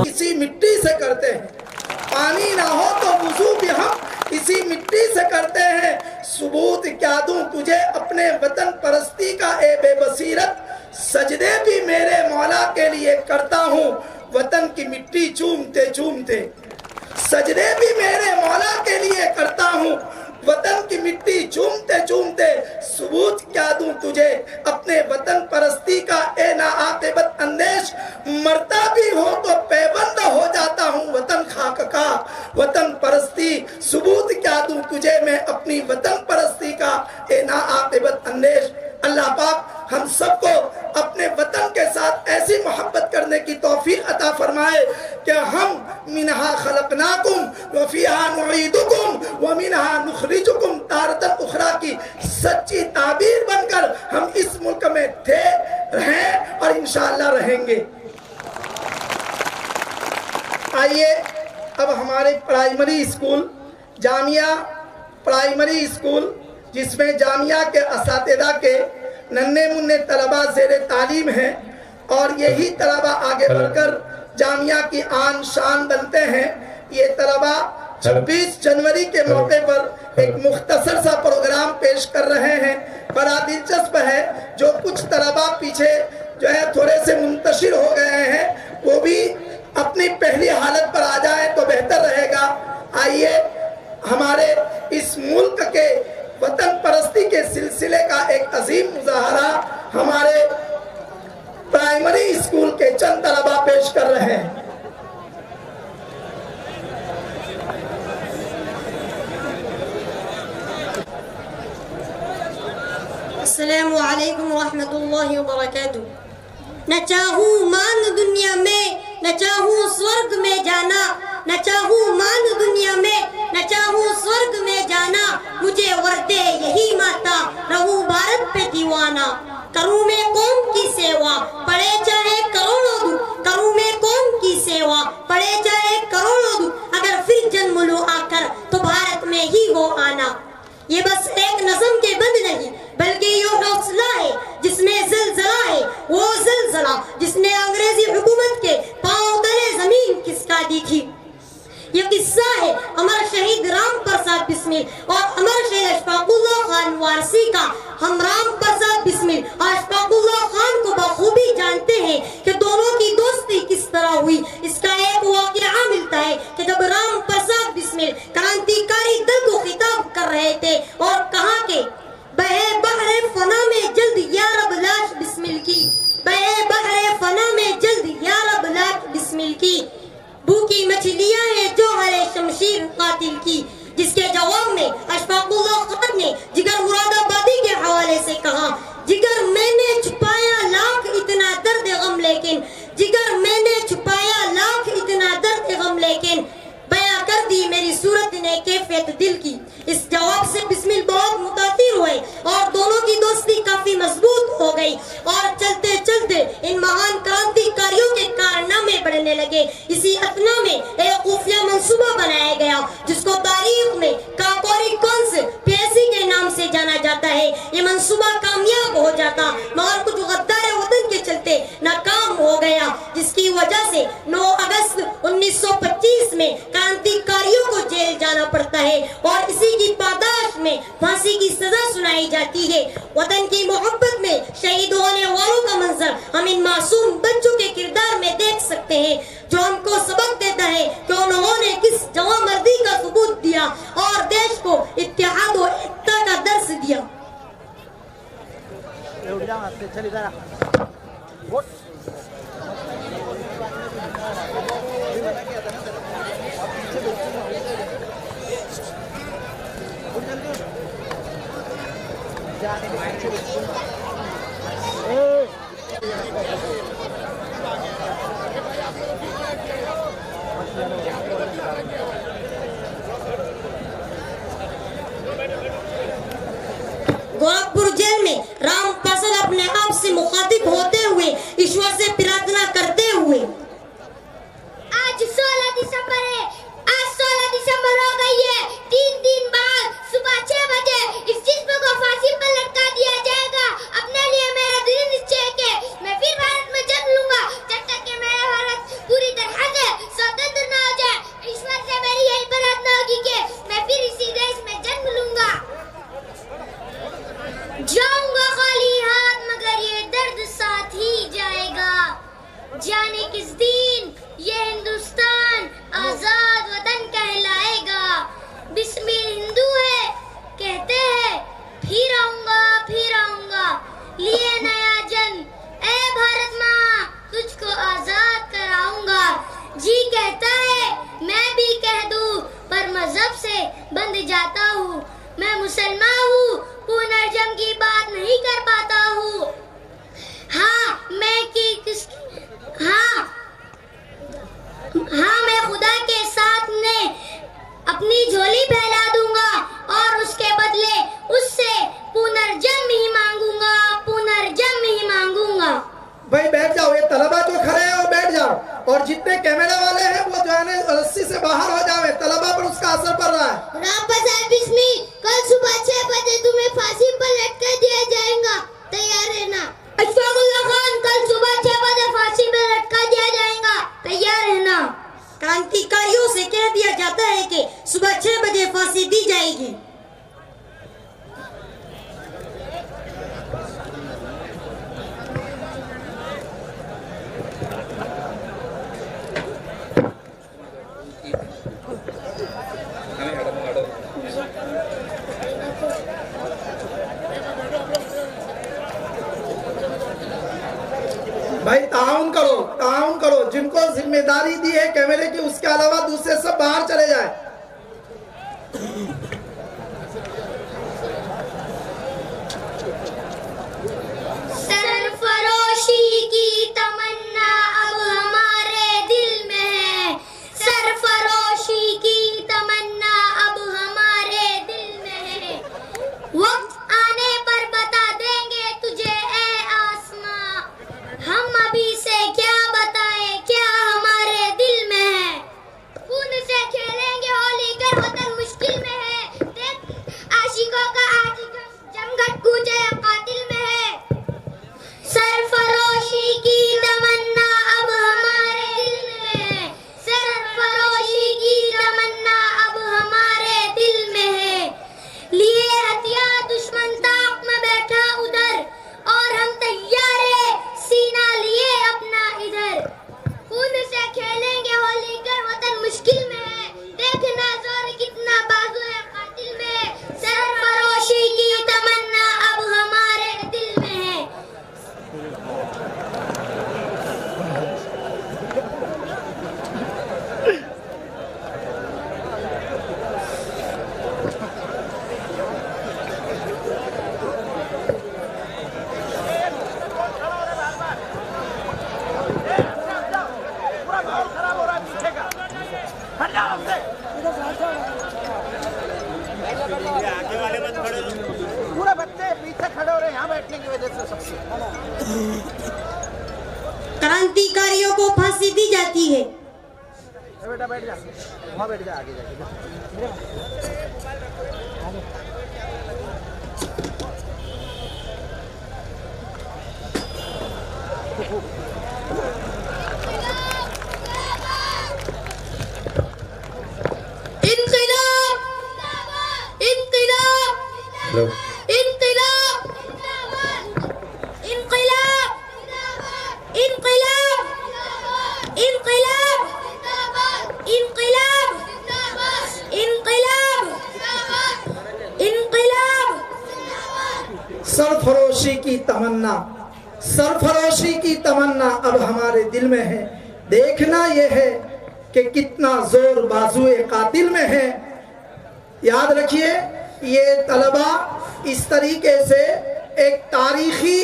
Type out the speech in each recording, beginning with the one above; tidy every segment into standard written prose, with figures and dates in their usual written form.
इसी मिट्टी से करते हैं, पानी ना हो तो वुजू भी हम इसी मिट्टी से करते हैं। सबूत क्या दूं तुझे अपने वतन परस्ती का ए बेबसीरत, सजदे भी मेरे मौला के लिए करता हूँ वतन की मिट्टी चूमते चूमते। सजदे भी मेरे मौला के लिए करता हूँ वतन की मिट्टी चूमते चूमते। सबूत क्या दूं तुझे अपने वतन परस्ती का ए ना आक़िबत अंदेश, मरता भी हो तो पैबंद हो जाता हूँ वतन खाक का वतन परस्ती। सबूत क्या दूं तुझे मैं अपनी वतन परस्ती का ए ना आक़िबत अंदेश। अल्लाह पाक हम सबको अपने वतन के साथ ऐसी मोहब्बत करने की तौफीक अता फरमाए कि हम मिनहा खलकनाकुम व फीहा नुईदुकुम व मिनहा नुखरिजुकुम तारतन उखरा की सच्ची ताबीर बनकर हम इस मुल्क में थे, रहें और इंशाअल्लाह रहेंगे। आइए अब हमारे primary school Jamia primary school, जिसमें जामिया के असातिज़ा के नन्हे मुन्ने तलबा ज़ेरे तालीम हैं और यही तलबा आगे बढ़कर जामिया की आन शान बनते हैं। ये तलबा 26 जनवरी के मौके पर एक मुख्तसर सा प्रोग्राम पेश कर रहे हैं। बड़ा दिलचस्प है। जो कुछ तलबा पीछे जो है थोड़े से मुंतशिर हो गए हैं, वो भी अपनी पहली हालत पर आ जाए तो बेहतर रहेगा। आइए हमारे इस मुल्क के वतन परस्ती के सिलसिले का एक अजीम मुजाहरा हमारे प्राइमरी स्कूल के चंद तलबा पेश कर रहे हैं। अस्सलामु अलैकुम व रहमतुल्लाहि व बरकातुहू। न चाहूं मान दुनिया में, न चाहूं स्वर्ग में जाना, न चाहूं मान दुनिया में, न चाहूं स्वर्ग में जाना, मुझे वर्दे यही माता, रहूं भारत पे दीवाना। करूं मैं कौम की सेवा, पड़े चाहे करोड़ों दुख, करूं मैं कौम की सेवा, पड़े चाहे करोड़ों दुख, अगर फिर जन्म लो आकर तो भारत में ही वो आना। ये बस एक नज़म के बंद नहीं, बल्कि ये हौसला है जिसमें ज़िलज़ला है, वो ज़िलज़ला जिसने अंग्रेजी हुकूमत के पांव तले जमीन खिसका दी थी। ये किस्सा है अमर शहीद राम प्रसाद बिस्मिल और अमर शहीद अशफाकुल्लाह खान वारसी का। हम राम प्रसाद बिस्मिल और अशफाकुल्लाह खान को बखूबी जानते हैं कि दोनों की दोस्ती किस तरह हुई। इसका एक वाक़या मिलता है कि जब राम प्रसाद बिस्मिल क्रांतिकारी दल को खिताब कर रहे थे और कहा कि बहे बहरे फना में जल्द या रब लाश बिस्मिल की, बहे बहरे फना में जल्द या रब लाश बिस्मिल की, भूखी मछलियां हैं जो हरे शमशीर कातिल की। जिसके जवाब में अशफाकुल्लाह खान ने जिगर मुरादाबादी के हवाले से कहा, जिगर मैंने छुपाया लाख इतना दर्द गम, लेकिन जिगर मैंने छुपाया लाख इतना दर्द गम, लेकिन बयां कर दी मेरी सूरत ने कैफियत दिल की। इस जवाब से बिस्मिल बहुत मुतासिर हुए और दोनों की दोस्ती काफी मजबूत हो गई और चलते चलते इन महान क्रांतिकारियों के कारनामे बढ़ने लगे। इसी अथना में एक खुफिया मंसूबा बनाया गया जिसको तारीख में काकोरी कंस पेशी के नाम से जाना जाता है। ये मंसूबा कामयाब हो जाता मगर कुछ गद्दार वतन के चलते नाकाम हो गया, जिसकी वजह से 9 अगस्त 1925 में क्रांतिकारियों को जेल जाना पड़ता है और इसी की पादाश में फांसी की सजा सुनाई जाती है। वतन की मोहब्बत में शहीद होने वालों का मंजर हम इन मासूम बच्चों के किरदार में देख सकते हैं, जो हमको सबक देता है कि उन्होंने किस जवामर्दी का सबूत दिया और देश को इत्तेहाद और एकता का दर्स दिया। गोरखपुर जेल में राम पासल अपने आप से मुखातिब होते हुए ईश्वर से प्रार्थना करते हुए, आज 16 दिसंबर है, आज 16 दिसंबर हो गई है। 3 दिन बाद सुबह 6 बजे इस जिस्म को फांसी पर लटका दिया जाएगा। अपने लिए मेरा दृढ़ निश्चय है कि मैं फिर भारत में जन्म लूंगा जब तक कि मेरा भारत पूरी तरह से स्वतंत्र न हो जाए। ईश्वर से मेरी यही प्रार्थना होगी कि मैं फिर इसी देश में जन्म लूंगा। जाऊंगा खाली हाथ मगर ये दर्द साथ ही जाएगा। जाने किस दिन ये हिंदुस्तान आजाद वतन कहलाएगा। बिस्मिल हिंदू है कहते हैं फिर आऊंगा लिए नया जन्म। ए भारत माँ तुझको आजाद कराऊंगा। जी कहता है मैं भी कह दूं पर मजहब से बंध जाता हूँ। मैं मुसलमान हूँ पुनर्जन्म की बात नहीं कर पाता हूँ। मैं खुदा के साथ ने अपनी झोली फैला दूंगा और उसके बदले उससे पुनर्जन्म ही मांगूंगा। भाई बैठ जाओ, ये तलबा जो खड़े हैं वो बैठ जाओ, और जितने कैमरा वाले हैं वो जो है रस्सी से बाहर हो जाए, तलबा पर उसका असर पड़ रहा है। कल सुबह 6 बजे तुम्हें फांसी पर लटका दिया जाएगा, तैयार रहना। अशफाकुल्लाह खान, कल सुबह 6 बजे फांसी पर लटका दिया जाएगा, तैयार रहना। क्रांतिकारियों से कह दिया जाता है कि सुबह 6 बजे फांसी दी जाएगी। भाई ताउन करो, जिनको जिम्मेदारी दी है कैमरे की उसके अलावा दूसरे सब बाहर चले जाए। सरफरोशी की तमन्ना अब हमारे दिल में है। सरफरोशी की तमन्ना अब हमारे दिल में है। वक्त आने पर बता देंगे तुझे ए आसमां, हम अभी से क्या बताएं क्या हमारे दिल में है। खून से खेलेंगे होली कर वतन मुश्किल में है। देख आशिकों का आज जमघट कूचे कातिल में है। सरफरोशी की तमन्ना अब हमारे दिल में है। सरफरोशी की तमन्ना अब हमारे दिल में है। लिए हथियार दुश्मन ताक में बैठा उधर और हम तैयार है सीना लिए अपना इधर। खून से खेलेंगे होली कर वतन मुश्किल में है। देखना जोर कितना बाजू है कातिल में। सरफरोशी की तमन्ना अब हमारे दिल में है। पूरा बच्चे पीछे खड़े हो रहे हैं यहाँ बैठने की वजह से सबसे। क्रांतिकारियों को फांसी दी जाती है। बेटा बैठ जा, वहाँ बैठ जा, आगे जाके। सरफरोशी की तमन्ना अब हमारे दिल में है। देखना यह है कि कितना जोर बाजुए कातिल में है। याद रखिए, ये तलबा इस तरीके से एक तारीखी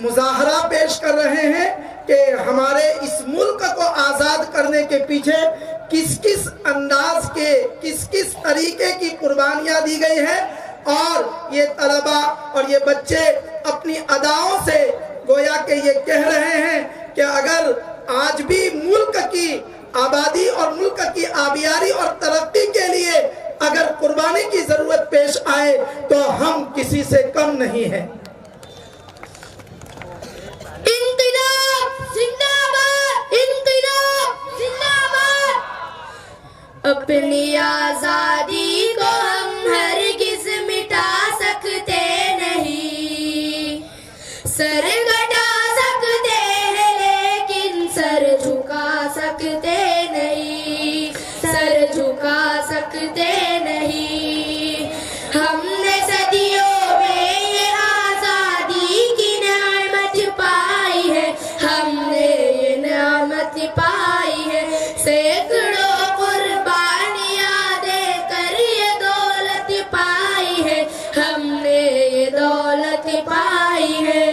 मुजाहरा पेश कर रहे हैं कि हमारे इस मुल्क को आज़ाद करने के पीछे किस किस अंदाज के किस किस तरीके की कुर्बानियाँ दी गई हैं। और ये तलबा और ये बच्चे अपनी अदाओं से गोया के ये कह रहे हैं कि अगर आज भी मुल्क की आबादी और मुल्क की आबियारी और तरक्की के लिए अगर कुर्बानी की जरूरत पेश आए तो हम किसी से कम नहीं हैं। इंक़िलाब जिंदाबाद, इंक़िलाब जिंदाबाद। अपनी आजादी को हम हरगिज़ मिटा सकते नहीं, सर कटा सकते हैं लेकिन सर झुका सकते नहीं, सर झुका सकते नहीं। हमने सदियों में ये आजादी की नेमत पाई है, हमने ये नेमत पाई है। सैकड़ों कुर्बानियां देकर ये दौलत पाई है, हमने ये दौलत पाई है।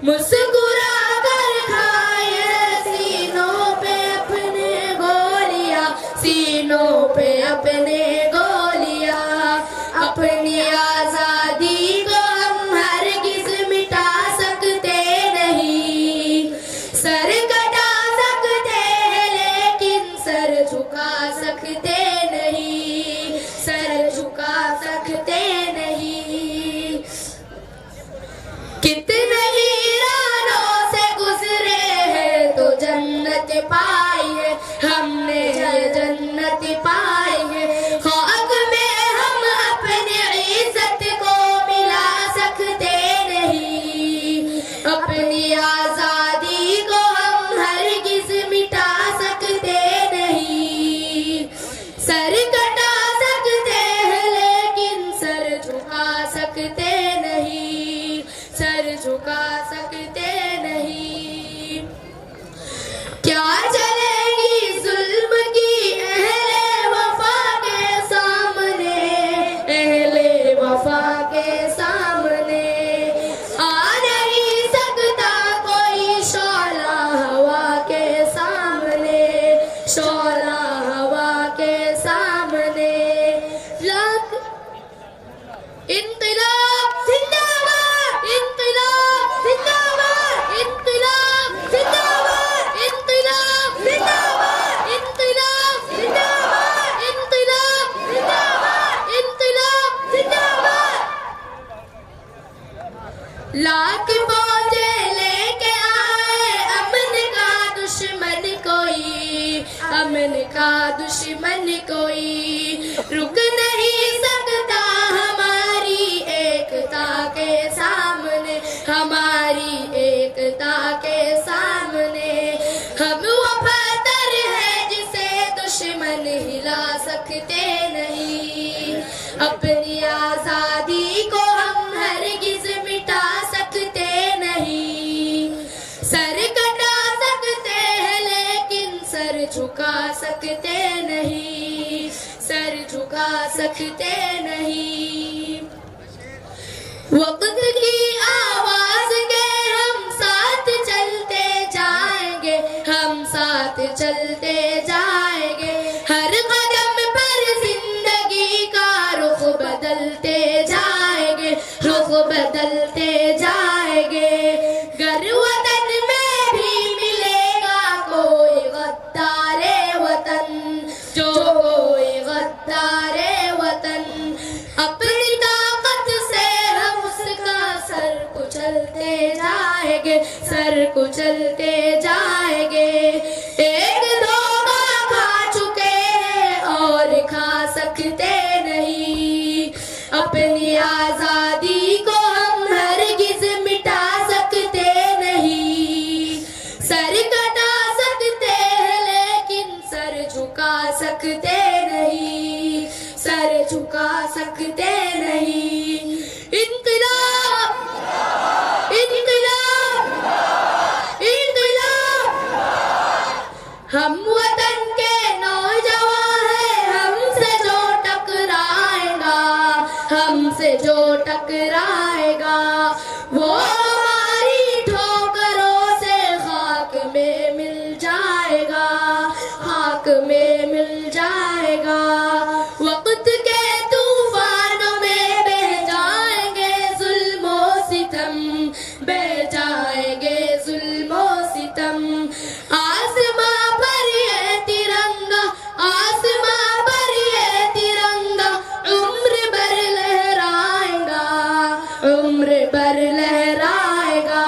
मुस्कुरा कर खाए सीनों पे अपने गोलियां, सीनों पे अपने गोलियां। अपनी आजादी को हम हरगिज़ मिटा सकते नहीं, सर कटा सकते हैं लेकिन सर झुका सकते नहीं, सर झुका सकते नहीं। कितने हीरानों से गुजरे हैं तो जन्नत पाई है, हमने ये जन्नत पाई है। खाक में हम अपनी इज्जत को मिला सकते नहीं, अपनी आजादी को हम हरगिज़ मिटा सकते नहीं। सर कटा सकते हैं लेकिन सर झुका सकते नहीं, सर झुका सकते नहीं। क्या चलेगी जुल्म की अहले वफा के सामने, अहले वफा के सामने। आ नहीं सकता कोई शोला हवा के सामने, शोला हवा के सामने। इंक़िलाब जिंदाबाद, इंक़िलाब जिंदाबाद, इंक़िलाब जिंदाबाद, इंक़िलाब जिंदाबाद, इंक़िलाब जिंदाबाद, इंक़िलाब जिंदाबाद, इंक़िलाब जिंदाबाद। लाख फौजे लेके आए अमन का दुश्मन कोई, अमन का दुश्मन कोई। रुक नहीं सकता हमारी एकता के सामने, हमारी एकता के सामने। हम वो पत्थर है जिसे दुश्मन हिला सकते नहीं, अपनी आजादी को हम हरगिज़ मिटा सकते नहीं। सर कटा सकते हैं लेकिन सर झुका सकते नहीं, सर झुका सकते नहीं। वक्त की आवाज के हम साथ चलते जाएंगे, हम साथ चलते जाएंगे। हर कदम पर जिंदगी का रुख बदलते जाएंगे, रुख बदलते जाएंगे। गर वतन में भी मिलेगा कोई गद्दारे वतन, जो कोई गद्दारे वतन। अपनी ताकत से हम उसका सर कुचलते जाएंगे, सर कुचलते जाएंगे। एक धोखा खा चुके हैं और खा सकते नहीं, अपनी आजादी को हम हरगिज़ मिटा सकते नहीं। सर कटा सकते हैं लेकिन सर झुका सकते नहीं, सर झुका सकते नहीं। इंक़िलाब, इंक़िलाब, इंक़िलाब। हम वतन के नौजवान हैं, हमसे जो टकराएगा, हमसे जो टकराएगा वो हमारी ठोकरों से खाक में मिल जाएगा, खाक में मिल जाएगा। वक्त के तूफानों में बह जाएंगे जुल्मो सितम, बह जाएंगे जुल्मो सितम। आसमां पर ये तिरंगा, आसमां पर ये तिरंगा उम्र भर लहराएगा, उम्र भर लहराएगा।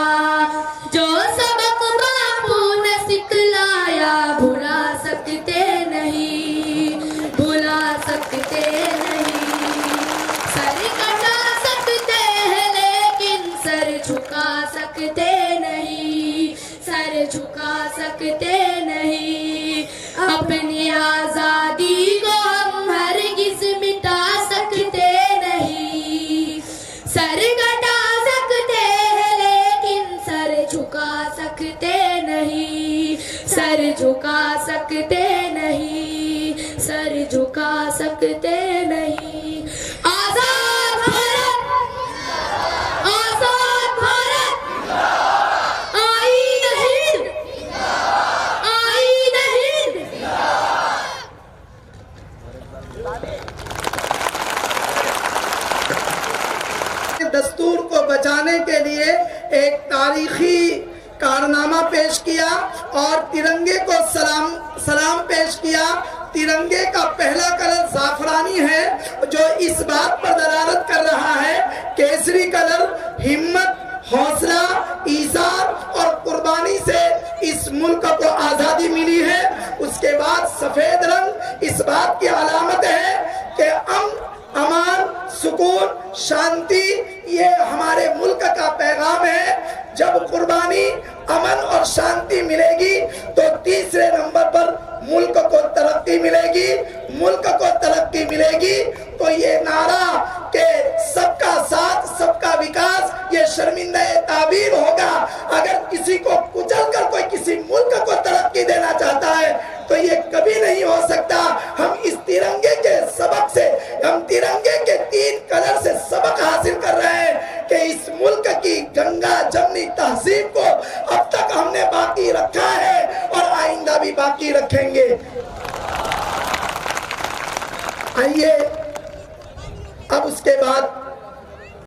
जो सबक बापू ने सिखलाया भुला सकते नहीं, भुला सकते नहीं। सर कटा सकते हैं लेकिन सर झुका सकते नहीं, सर झुका सकते नहीं। अपनी आजादी को हम हरगिज मिटा सकते नहीं। सर कटा सकते हैं लेकिन सर झुका सकते नहीं, सर झुका सकते नहीं, सर झुका सकते नहीं। आजाद भारत, आजाद भारत, आईन हिंद, आईन हिंद। दस्तूर को बचाने के लिए एक तारीखी कारनामा पेश किया और तिरंगे को सलाम पेश किया। तिरंगे का पहला कलर जाफरानी है जो इस बात पर दलालत कर रहा है, केसरी कलर हिम्मत, हौसला, ईज़ार और कुर्बानी से इस मुल्क को आज़ादी मिली है। उसके बाद सफेद रंग इस बात की अलामत है कि अमान, सुकून, शांति ये हमारे मुल्क का पैगाम है। जब कुर्बानी, अमन और शांति मिलेगी तो तीसरे नंबर पर मुल्क को तरक्की मिलेगी। मुल्क को तरक्की मिलेगी तो ये नारा के सबका साथ सबका विकास ये शर्मिंदा ताबीर होगा। अगर किसी को कुचल कर कोई किसी मुल्क को तरक्की देना चाहता है तो ये कभी नहीं हो सकता। हम इस तिरंगे के सबक से, हम तिरंगे के 3 कलर से सबक हासिल कर रहे हैं कि इस मुल्क की गंगा जमनी तहजीब को अब तक हमने बाकी रखा है और आइंदा भी बाकी रखेंगे। आइए